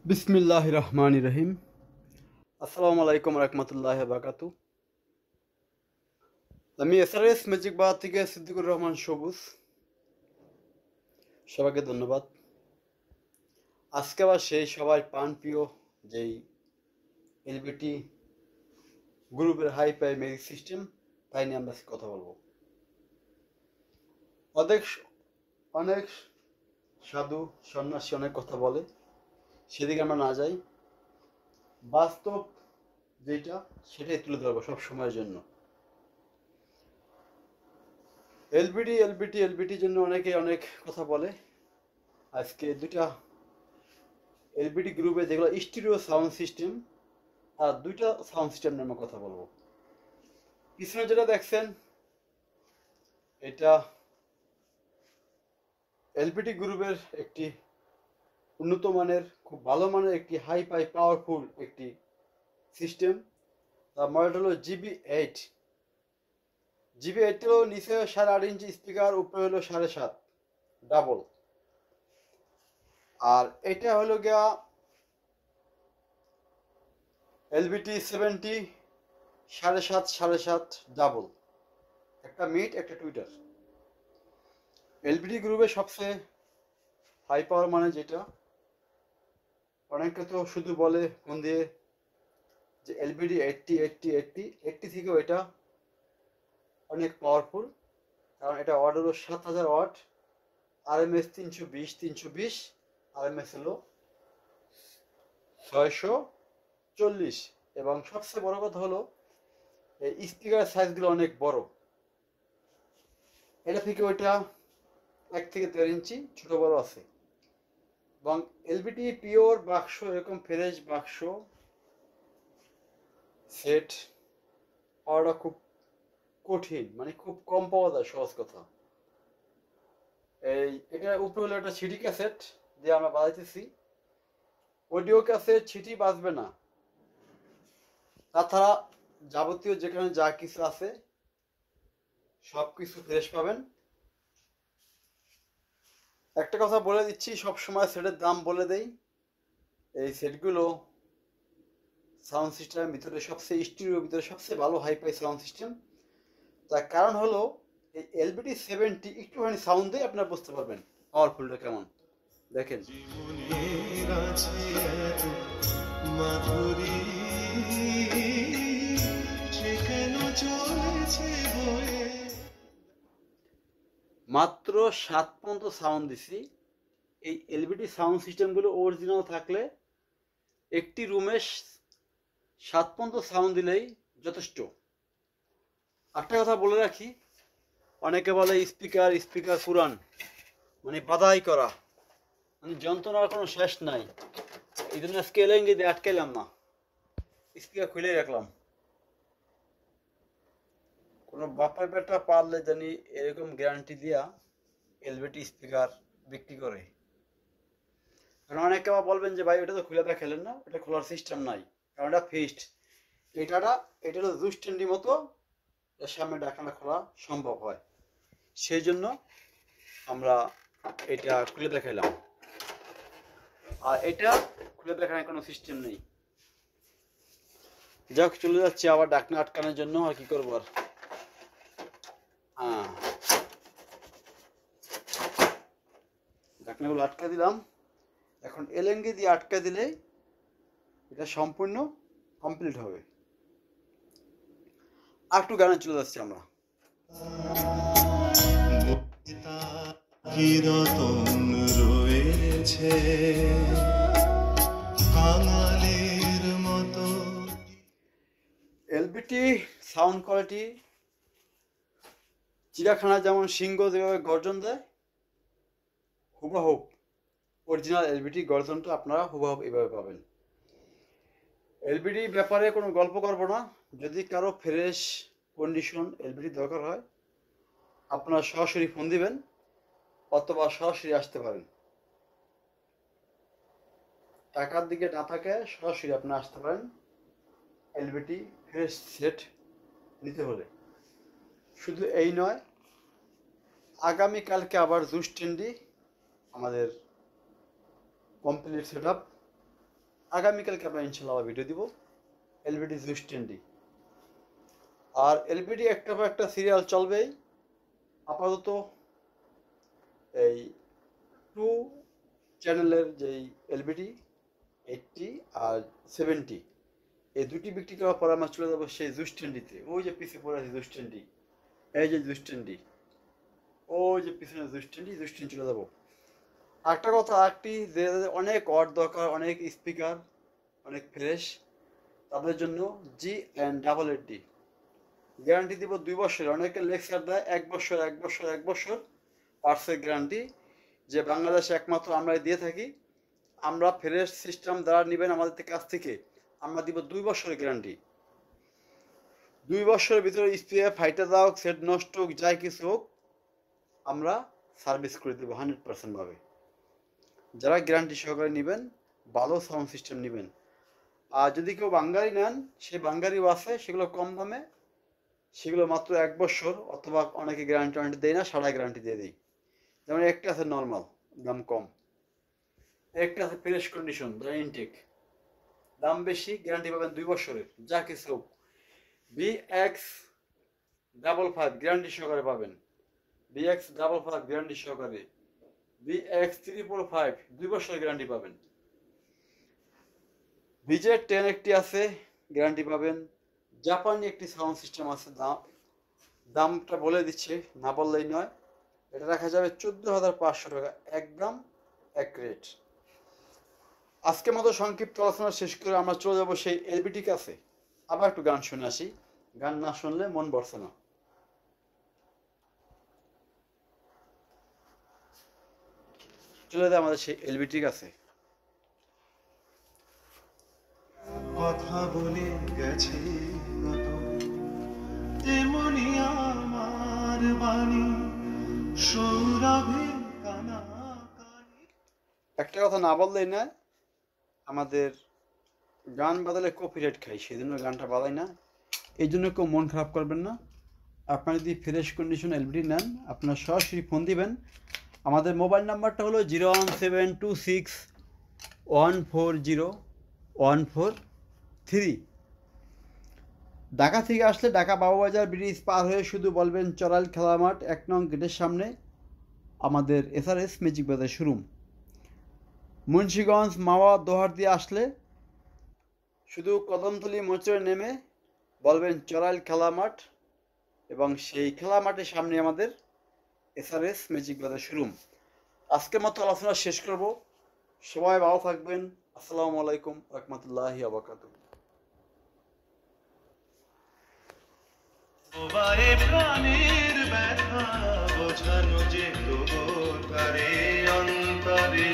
বিসমিল্লাহির রহমানির রহিম। আসসালামু আলাইকুম রহমতুল্লাহি বারাকাতু। আমি এসআরএস ম্যাজিক বাদ থেকে সিদ্দিকুর রহমান সবুজ। সবাইকে ধন্যবাদ। আজকে আবার সেই সবাই প্রাণপ্রিয় যেই এলবিটি গ্রুপের হাই পাই ম্যাজিক সিস্টেম, তাই নিয়ে আমরা কথা বলবো। অনেক অনেক সাধু সন্ন্যাসী অনেক কথা বলে, সেদিকে আমরা না যাই। বাস্তব যেটা সেটাই তুলে ধরবো সব সময়ের জন্য। এলবিটির জন্য অনেকে অনেক কথা বলে। আজকে দুইটা এলবিটি গ্রুপে যেগুলো স্টিরিও সাউন্ড সিস্টেম, আর দুইটা সাউন্ড সিস্টেম নিয়ে আমরা কথা বলবো। পিছনে যেটা দেখছেন এটা এলবিটি গ্রুপের একটি উন্নত মানের, খুব ভালো মানের একটি হাই পাই পাওয়ারফুল একটি সিস্টেম। তার মডেল হলো GB8। GB8 হলো নিচে 8.5 ইঞ্চি স্পিকার, উপরে হলো 7.5 ডাবল। আর এটা হলো গিয়া এলবিটি 70 7.5 ডাবল, একটা মিড একটা টুইটার। এলবিটি গ্রুপে সবচেয়ে হাই পাওয়ার মানে যেটা, অনেকে তো শুধু বলে ফোন দিয়ে যে এলবিডি 80 থেকেও এটা অনেক পাওয়ারফুল, কারণ এটা ওয়াট হলো 7000 ওয়াট, RMS 320, RMS হলো 640। এবং সবচেয়ে বড় কথা হলো এই স্পিকার সাইজগুলো অনেক বড়। এটা থেকে ওইটা 1 থেকে 1.5 ইঞ্চি ছোট বড় আছে। এবং এলবিটি পিওর বাক্স, এরকম ফ্রেশ বাক্স সেট পাওয়াটা খুব কঠিন, মানে খুব কম পাওয়া যায়, সহজ কথা। এটা উপরে হলো একটা সিডি ক্যাসেট দিয়ে আমরা বাজাইতেছি। অডিও ক্যাসেট সিটি বাজবে না, তাছাড়া যাবতীয় যেখানে যা কিছু আছে সব কিছু ফ্রেশ পাবেন। একটা কথা বলে দিচ্ছি, সব সময় সেটের দাম বলে দেই। এই সেটগুলো সাউন্ড সিস্টেমের ভিতরে সবচেয়ে স্টিরিওর ভিতরে সবচেয়ে ভালো হাইফাই সাউন্ড সিস্টেম। তার কারণ হলো এই এলবিটি 70 একটুখানি সাউন্ডে আপনারা বুঝতে পারবেন পাওয়ারফুলটা কেমন। দেখেন মাত্র 7 পর্যন্ত সাউন্ড দিছি। এই এলবিটি সাউন্ড সিস্টেমগুলো অরিজিনাল থাকলে একটি রুমে 7 পর্যন্ত সাউন্ড দিলেই যথেষ্ট। একটা কথা বলে রাখি, অনেকে বলে স্পিকার পুরান, মানে বাধাই করা, মানে যন্ত্রণার কোনো শেষ নাই। এই জন্য স্কেলিং দিয়ে আটকাইলাম না, স্পিকার খুলেই রাখলাম। কোনো বাপার বেটা পারলে জানি এরকম গ্যারান্টি দিয়া এলবিটি স্পিকার বিক্রি করে। কারণ অনেকে আবার বলবেন যে ভাই ওটা তো খুলে দেখালেন না, এটা খোলার সিস্টেম নাই, কারণ এটা ফিক্সড। এটা হলো জুস স্ট্যান্ডি মতো, এর সামনে ঢাকনা খোলা সম্ভব হয়, সেই জন্য আমরা এটা খুলে দেখাইলাম। আর এটা খুলে দেখানোর কোনো সিস্টেম নেই। যাক, চলে যাচ্ছে আবার ঢাকনা আটকানোর জন্য। আর কি করবো আর, ঢাকনাগুলো আটকা দিলাম। এখন এলেঙ্গি দিয়ে আটকা দিলে এটা সম্পূর্ণ কমপ্লিট হবে। আর একটু গানে চলে যাচ্ছি আমরা। রয়েছে এলবিটি সাউন্ড কোয়ালিটি চিড়িয়াখানা যেমন সিংহ যেভাবে গর্জন দেয়, হুবহুব অরিজিনাল এলবিটি গর্জনটা আপনারা হুবহুব এভাবে পাবেন। এলবিডি ব্যাপারে কোনো গল্প করবো না। যদি কারো ফ্রেশ কন্ডিশন এলবিডি দরকার হয়, আপনারা সরাসরি ফোন দিবেন অথবা সরাসরি আসতে পারেন। টাকার দিকে না থাকে সরাসরি আপনারা আসতে পারেন এলবিটি ফ্রেশ সেট নিতে হলে। শুধু এই নয়, আগামীকালকে আবার জুস স্ট্যান্ডি আমাদের কমপ্লিট সেট আপ, আগামীকালকে আমরা ইনশাল্লাহ ভিডিও দিব এলবিডি জুস 10D। আর এলবিডি একটা পর একটা সিরিয়াল চলবেই। আপাতত এই 2 চ্যানেলের যেই এলবিডি 80 আর 70 এই দুটি বিক্রি করার পর আমরা চলে যাবো সেই জুস 10Dতে। ওই যে পিছিয়ে পড়ে আছে জুস 10D, এই যে জুস 10D, ওই যে পিছনে জুস 10D চলে যাবো। একটা কথা আরেকটি, যে অনেক ওয়াট দরকার, অনেক স্পিকার, অনেক ফ্রেশ, তাদের জন্য G&AD গ্যারান্টি দিব 2 বছরের। অনেকে লেকচার দেয় 1 বছর 1 বছর 1 বছর পার্সের গ্যারান্টি, যে বাংলাদেশে একমাত্র আমরাই দিয়ে থাকি। আমরা ফ্রেশ সিস্টেম দ্বারা নেবেন আমাদের কাছ থেকে, আমরা দিব 2 বছরের গ্যারান্টি। 2 বছরের ভিতরে স্প্রে ফাইটে যাওক, সেট নষ্ট হোক, যাই কিছু হোক, আমরা সার্ভিস করে দেবো 100% ভাবে। যারা গ্যারান্টি সহকারে নেবেন, ভালো সাউন্ড সিস্টেম নেবেন। আর যদি কেউ বাঙ্গারি নেন, সেই বাঙ্গারিও আছে, সেগুলো কম দামে, সেগুলো মাত্র 1 বছর, অথবা অনেকে গ্যারান্টি দেয় না, সারা গ্যারান্টি দিয়ে দিই। যেমন একটা আছে নর্মাল, দাম কম, একটা আছে ফ্রেশ কন্ডিশন বা ইনটেক, দাম বেশি, গ্যারান্টি পাবেন 2 বছরের, যা কিছু হোক। BX55 গ্যারান্টি সহকারে পাবেন, BX55 গ্যারান্টি সহকারে, BX345 2 বছরের গ্যারান্টি পাবেন। BZ10 একটি আছে, গ্যারান্টি পাবেন। জাপানি একটি সাউন্ড সিস্টেম আছে, দামটা বলে দিচ্ছে, না বললেই নয়। এটা রাখা যাবে 14,500 টাকা, একদম এক রেট। আজকের মতো সংক্ষিপ্ত আলোচনা শেষ করে আমরা চলে যাবো সেই এলবিটি কাছে। আবার একটু গান শুনে আসি, গান না শুনলে মন বসে না। চলে যায় আমাদের সেই এলবিটির কাছে। কথা বলে গেছে কত, তেমনি আমার বাণী সৌরভে কানাকানি। একটা কথা না বললেই না, আমাদের গান বাজালে কপিরাইট খাই, সেই জন্য গানটা বাজাই না। এই জন্য কেউ মন খারাপ করবেন না। আপনারা যদি ফ্রেশ কন্ডিশন এলবিডি নেন, আপনারা সরাসরি ফোন দিবেন। আমাদের মোবাইল নাম্বারটা হলো 01726140143। ঢাকা থেকে আসলে ঢাকা বাবুবাজার ব্রিজ পার হয়ে শুধু বলবেন চড়াইল খেলা মাঠ 1 নং গেটের সামনে আমাদের SRS ম্যাজিক বাজার শোরুম। মুন্সিগঞ্জ মাওয়া দোহার দিয়ে আসলে শুধু কদমতলী মোচড়ে নেমে বলবেন চড়াইল খেলা মাঠ, এবং সেই খেলা মাঠের সামনে আমাদের SRS ম্যাজিক বাজার শোরুম। আজকের মতো আলোচনা শেষ করব। সবাই ভালো থাকবেন। আসসালামু আলাইকুম রহমতুল্লাহি ওয়া বারাকাতুহু। প্রাণের ব্যথা বোঝানো যে তবু তারে অন্তরে